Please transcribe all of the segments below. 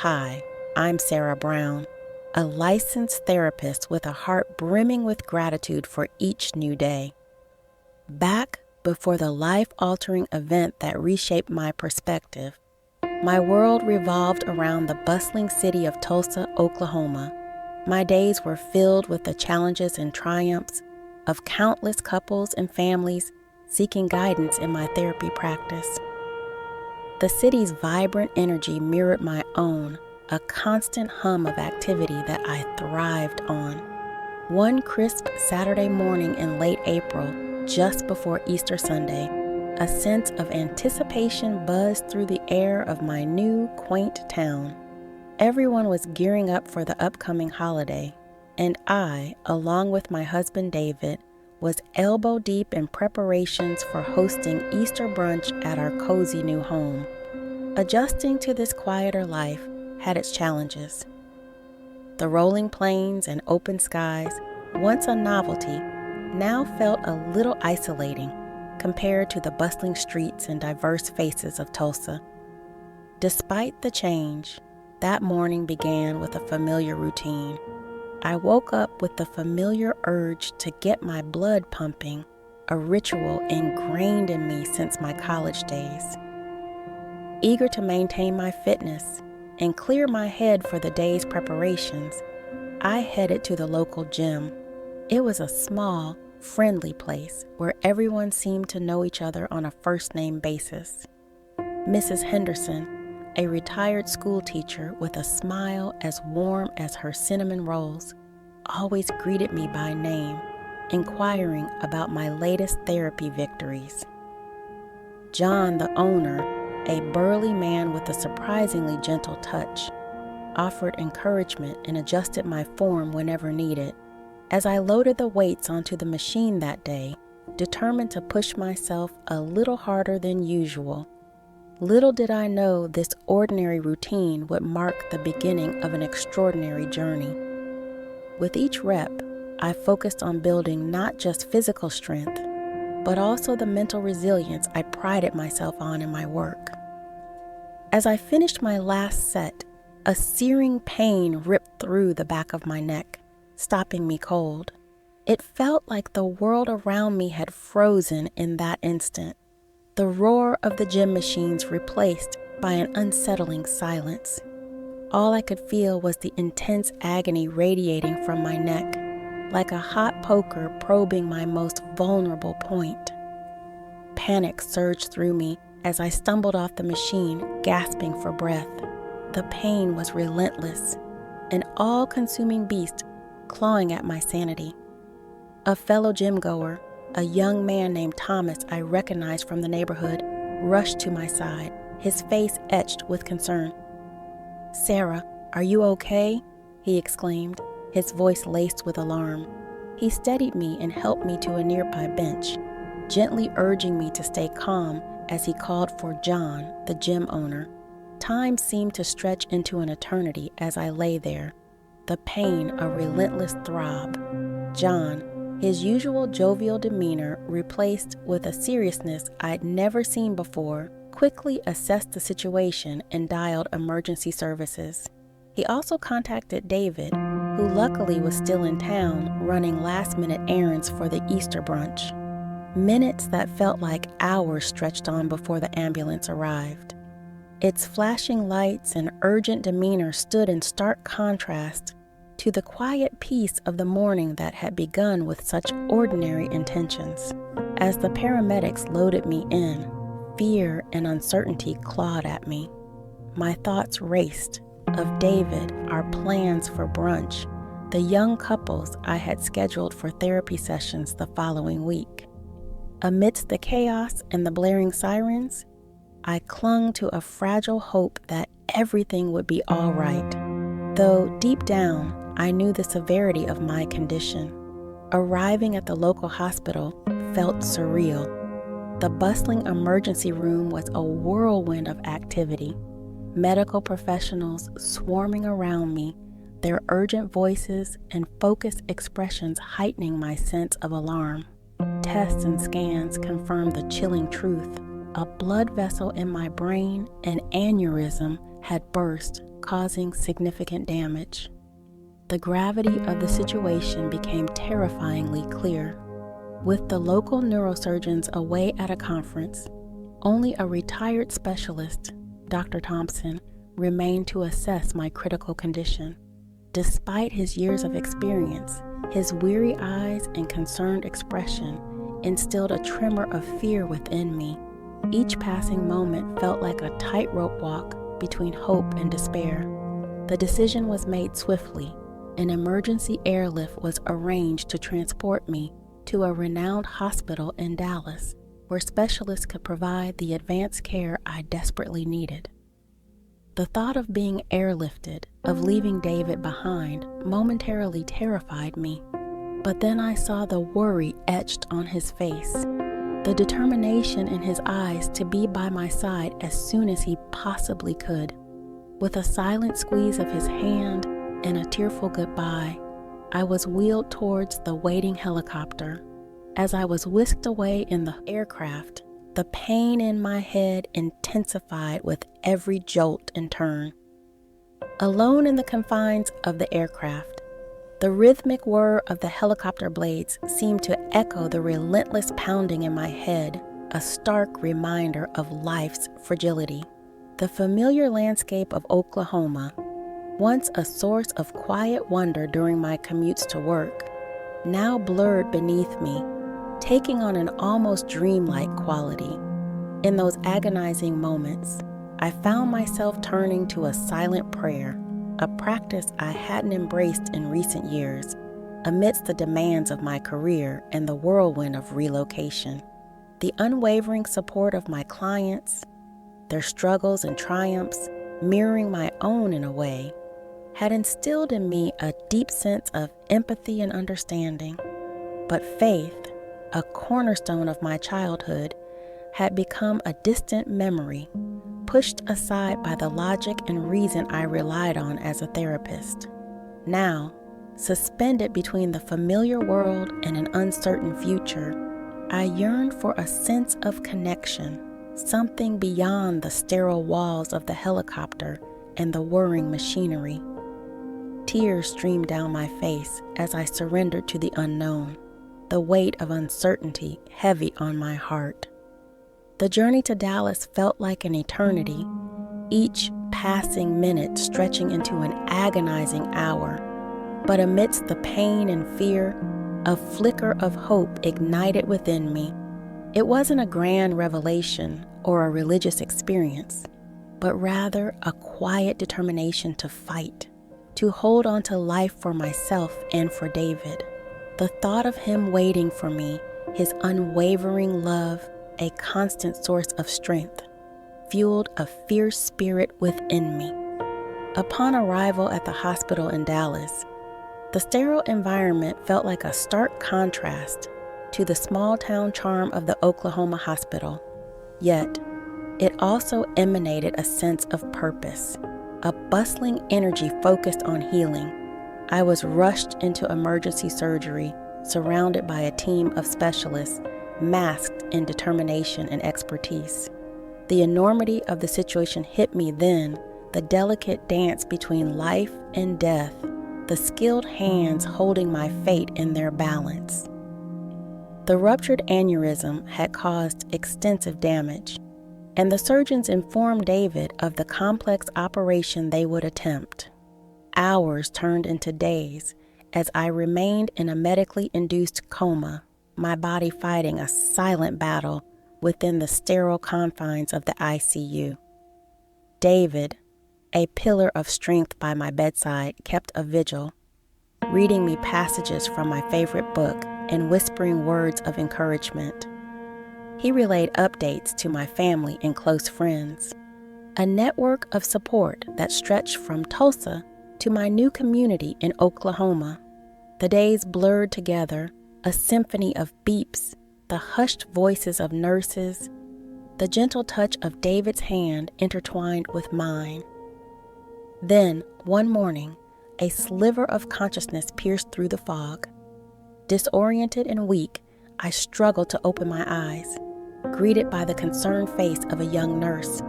Hi, I'm Sarah Brown, a licensed therapist with a heart brimming with gratitude for each new day. Back before the life-altering event that reshaped my perspective, my world revolved around the bustling city of Tulsa, Oklahoma. My days were filled with the challenges and triumphs of countless couples and families seeking guidance in my therapy practice. The city's vibrant energy mirrored my own, a constant hum of activity that I thrived on. One crisp Saturday morning in late April, just before Easter Sunday, a sense of anticipation buzzed through the air of my new, quaint town. Everyone was gearing up for the upcoming holiday, and I, along with my husband David, was elbow deep in preparations for hosting Easter brunch at our cozy new home. Adjusting to this quieter life had its challenges. The rolling plains and open skies, once a novelty, now felt a little isolating compared to the bustling streets and diverse faces of Tulsa. Despite the change, that morning began with a familiar routine. I woke up with the familiar urge to get my blood pumping, a ritual ingrained in me since my college days. Eager to maintain my fitness and clear my head for the day's preparations, I headed to the local gym. It was a small, friendly place where everyone seemed to know each other on a first-name basis. Mrs. Henderson, a retired school teacher with a smile as warm as her cinnamon rolls, always greeted me by name, inquiring about my latest therapy victories. John, the owner, a burly man with a surprisingly gentle touch, offered encouragement and adjusted my form whenever needed. As I loaded the weights onto the machine that day, determined to push myself a little harder than usual, little did I know this ordinary routine would mark the beginning of an extraordinary journey. With each rep, I focused on building not just physical strength, but also the mental resilience I prided myself on in my work. As I finished my last set, a searing pain ripped through the back of my neck, stopping me cold. It felt like the world around me had frozen in that instant. The roar of the gym machines replaced by an unsettling silence. All I could feel was the intense agony radiating from my neck, like a hot poker probing my most vulnerable point. Panic surged through me as I stumbled off the machine, gasping for breath. The pain was relentless, an all-consuming beast clawing at my sanity. A fellow gym-goer, a young man named Thomas I recognized from the neighborhood, rushed to my side, his face etched with concern. "Sarah, are you okay?" he exclaimed, his voice laced with alarm. He steadied me and helped me to a nearby bench, gently urging me to stay calm as he called for John, the gym owner. Time seemed to stretch into an eternity as I lay there, the pain a relentless throb. John, his usual jovial demeanor replaced with a seriousness I'd never seen before, quickly assessed the situation and dialed emergency services. He also contacted David, who luckily was still in town running last-minute errands for the Easter brunch. Minutes that felt like hours stretched on before the ambulance arrived. Its flashing lights and urgent demeanor stood in stark contrast to the quiet peace of the morning that had begun with such ordinary intentions. As the paramedics loaded me in, fear and uncertainty clawed at me. My thoughts raced of David, our plans for brunch, the young couples I had scheduled for therapy sessions the following week. Amidst the chaos and the blaring sirens, I clung to a fragile hope that everything would be all right, though deep down, I knew the severity of my condition. Arriving at the local hospital felt surreal. The bustling emergency room was a whirlwind of activity. Medical professionals swarming around me, their urgent voices and focused expressions heightening my sense of alarm. Tests and scans confirmed the chilling truth. A blood vessel in my brain, an aneurysm, had burst, causing significant damage. The gravity of the situation became terrifyingly clear. With the local neurosurgeons away at a conference, only a retired specialist, Dr. Thompson, remained to assess my critical condition. Despite his years of experience, his weary eyes and concerned expression instilled a tremor of fear within me. Each passing moment felt like a tightrope walk between hope and despair. The decision was made swiftly. An emergency airlift was arranged to transport me to a renowned hospital in Dallas, where specialists could provide the advanced care I desperately needed. The thought of being airlifted, of leaving David behind, momentarily terrified me. But then I saw the worry etched on his face, the determination in his eyes to be by my side as soon as he possibly could. With a silent squeeze of his hand and a tearful goodbye, I was wheeled towards the waiting helicopter. As I was whisked away in the aircraft, the pain in my head intensified with every jolt and turn. Alone in the confines of the aircraft, the rhythmic whir of the helicopter blades seemed to echo the relentless pounding in my head, a stark reminder of life's fragility. The familiar landscape of Oklahoma, once a source of quiet wonder during my commutes to work, now blurred beneath me, taking on an almost dreamlike quality. In those agonizing moments, I found myself turning to a silent prayer, a practice I hadn't embraced in recent years, amidst the demands of my career and the whirlwind of relocation. The unwavering support of my clients, their struggles and triumphs, mirroring my own in a way, had instilled in me a deep sense of empathy and understanding. But faith, a cornerstone of my childhood, had become a distant memory, pushed aside by the logic and reason I relied on as a therapist. Now, suspended between the familiar world and an uncertain future, I yearned for a sense of connection, something beyond the sterile walls of the helicopter and the whirring machinery. Tears streamed down my face as I surrendered to the unknown, the weight of uncertainty heavy on my heart. The journey to Dallas felt like an eternity, each passing minute stretching into an agonizing hour. But amidst the pain and fear, a flicker of hope ignited within me. It wasn't a grand revelation or a religious experience, but rather a quiet determination to fight, to hold on to life for myself and for David. The thought of him waiting for me, his unwavering love, a constant source of strength, fueled a fierce spirit within me. Upon arrival at the hospital in Dallas, the sterile environment felt like a stark contrast to the small-town charm of the Oklahoma hospital. Yet, it also emanated a sense of purpose, a bustling energy focused on healing. I was rushed into emergency surgery, surrounded by a team of specialists, masked in determination and expertise. The enormity of the situation hit me then, the delicate dance between life and death, the skilled hands holding my fate in their balance. The ruptured aneurysm had caused extensive damage, and the surgeons informed David of the complex operation they would attempt. Hours turned into days as I remained in a medically induced coma, my body fighting a silent battle within the sterile confines of the ICU. David, a pillar of strength by my bedside, kept a vigil, reading me passages from my favorite book and whispering words of encouragement. He relayed updates to my family and close friends, a network of support that stretched from Tulsa to my new community in Oklahoma. The days blurred together, a symphony of beeps, the hushed voices of nurses, the gentle touch of David's hand intertwined with mine. Then, one morning, a sliver of consciousness pierced through the fog. Disoriented and weak, I struggled to open my eyes, greeted by the concerned face of a young nurse,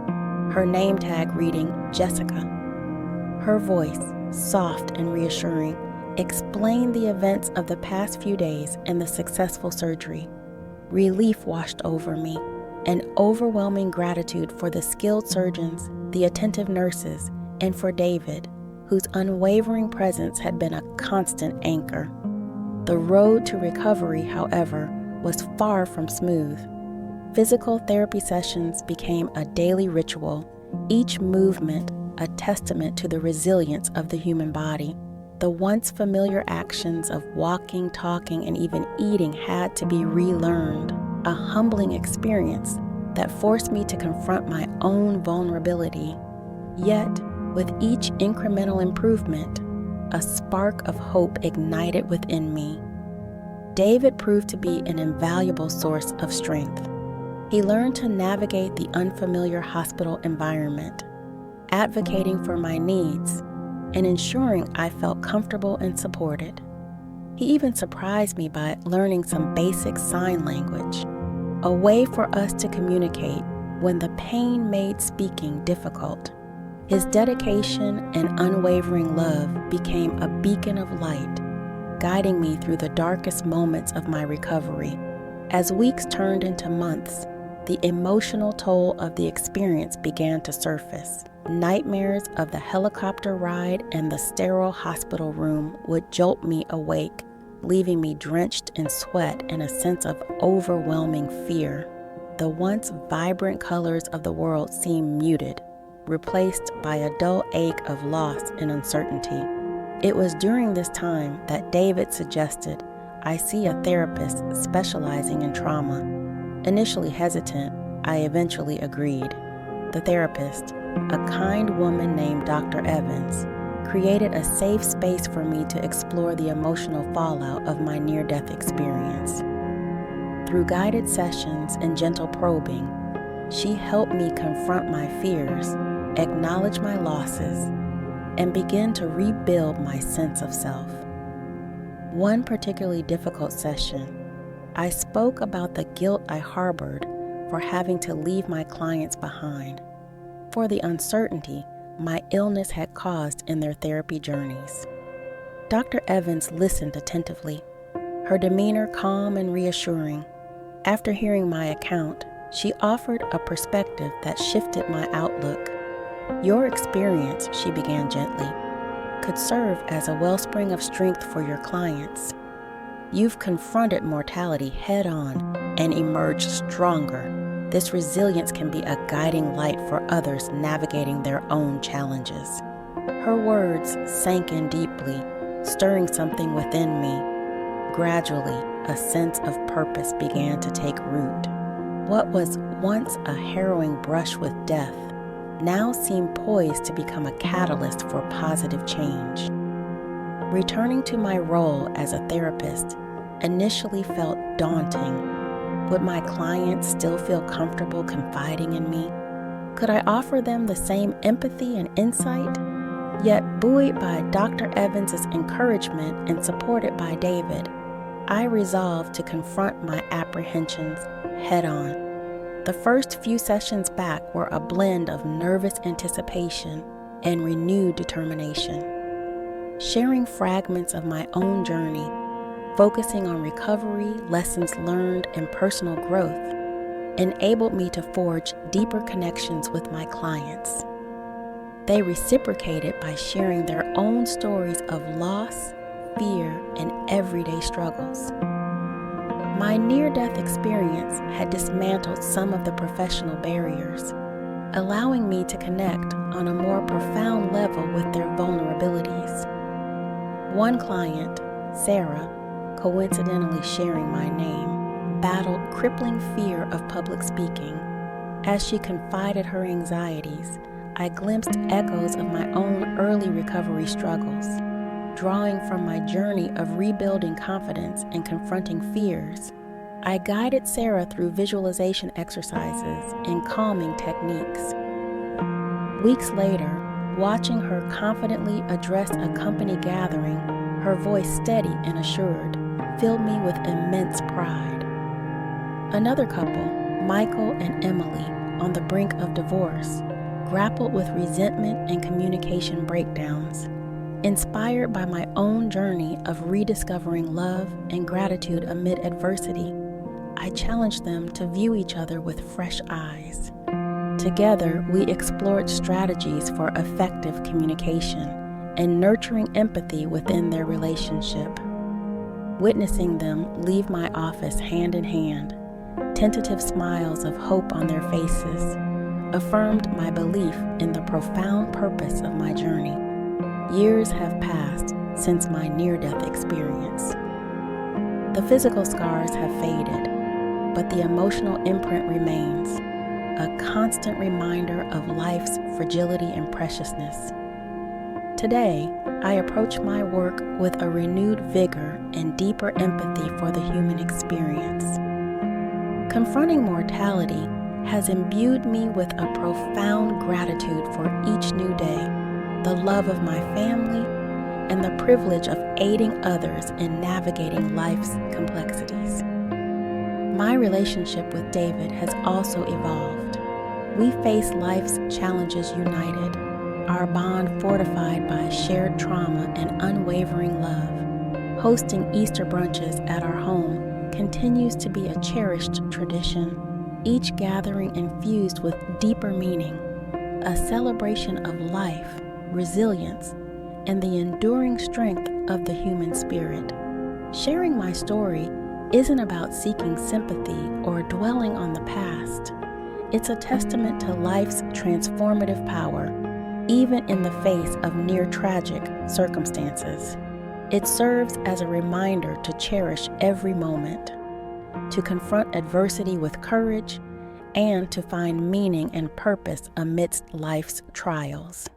her name tag reading Jessica. Her voice, soft and reassuring, explained the events of the past few days and the successful surgery. Relief washed over me, an overwhelming gratitude for the skilled surgeons, the attentive nurses, and for David, whose unwavering presence had been a constant anchor. The road to recovery, however, was far from smooth. Physical therapy sessions became a daily ritual, each movement a testament to the resilience of the human body. The once familiar actions of walking, talking, and even eating had to be relearned, a humbling experience that forced me to confront my own vulnerability. Yet, with each incremental improvement, a spark of hope ignited within me. David proved to be an invaluable source of strength. He learned to navigate the unfamiliar hospital environment, advocating for my needs and ensuring I felt comfortable and supported. He even surprised me by learning some basic sign language, a way for us to communicate when the pain made speaking difficult. His dedication and unwavering love became a beacon of light, guiding me through the darkest moments of my recovery. As weeks turned into months, the emotional toll of the experience began to surface. Nightmares of the helicopter ride and the sterile hospital room would jolt me awake, leaving me drenched in sweat and a sense of overwhelming fear. The once vibrant colors of the world seemed muted, replaced by a dull ache of loss and uncertainty. It was during this time that David suggested I see a therapist specializing in trauma. Initially hesitant, I eventually agreed. The therapist, a kind woman named Dr. Evans, created a safe space for me to explore the emotional fallout of my near-death experience. Through guided sessions and gentle probing, she helped me confront my fears, acknowledge my losses, and begin to rebuild my sense of self. One particularly difficult session, I spoke about the guilt I harbored for having to leave my clients behind, for the uncertainty my illness had caused in their therapy journeys. Dr. Evans listened attentively, her demeanor calm and reassuring. After hearing my account, she offered a perspective that shifted my outlook. Your experience, she began gently, could serve as a wellspring of strength for your clients. You've confronted mortality head-on and emerged stronger. This resilience can be a guiding light for others navigating their own challenges. Her words sank in deeply, stirring something within me. Gradually, a sense of purpose began to take root. What was once a harrowing brush with death now seemed poised to become a catalyst for positive change. Returning to my role as a therapist initially felt daunting. Would my clients still feel comfortable confiding in me? Could I offer them the same empathy and insight? Yet, buoyed by Dr. Evans' encouragement and supported by David, I resolved to confront my apprehensions head-on. The first few sessions back were a blend of nervous anticipation and renewed determination. Sharing fragments of my own journey, focusing on recovery, lessons learned, and personal growth, enabled me to forge deeper connections with my clients. They reciprocated by sharing their own stories of loss, fear, and everyday struggles. My near-death experience had dismantled some of the professional barriers, allowing me to connect on a more profound level with their vulnerabilities. One client, Sarah, coincidentally sharing my name, battled crippling fear of public speaking. As she confided her anxieties, I glimpsed echoes of my own early recovery struggles. Drawing from my journey of rebuilding confidence and confronting fears, I guided Sarah through visualization exercises and calming techniques. Weeks later, watching her confidently address a company gathering, her voice steady and assured, filled me with immense pride. Another couple, Michael and Emily, on the brink of divorce, grappled with resentment and communication breakdowns. Inspired by my own journey of rediscovering love and gratitude amid adversity, I challenged them to view each other with fresh eyes. Together, we explored strategies for effective communication and nurturing empathy within their relationship. Witnessing them leave my office hand in hand, tentative smiles of hope on their faces, affirmed my belief in the profound purpose of my journey. Years have passed since my near-death experience. The physical scars have faded, but the emotional imprint remains, a constant reminder of life's fragility and preciousness. Today, I approach my work with a renewed vigor and deeper empathy for the human experience. Confronting mortality has imbued me with a profound gratitude for each new day, the love of my family, and the privilege of aiding others in navigating life's complexities. My relationship with David has also evolved. We face life's challenges united, our bond fortified by shared trauma and unwavering love. Hosting Easter brunches at our home continues to be a cherished tradition, each gathering infused with deeper meaning, a celebration of life, resilience, and the enduring strength of the human spirit. Sharing my story isn't about seeking sympathy or dwelling on the past. It's a testament to life's transformative power, even in the face of near-tragic circumstances. It serves as a reminder to cherish every moment, to confront adversity with courage, and to find meaning and purpose amidst life's trials.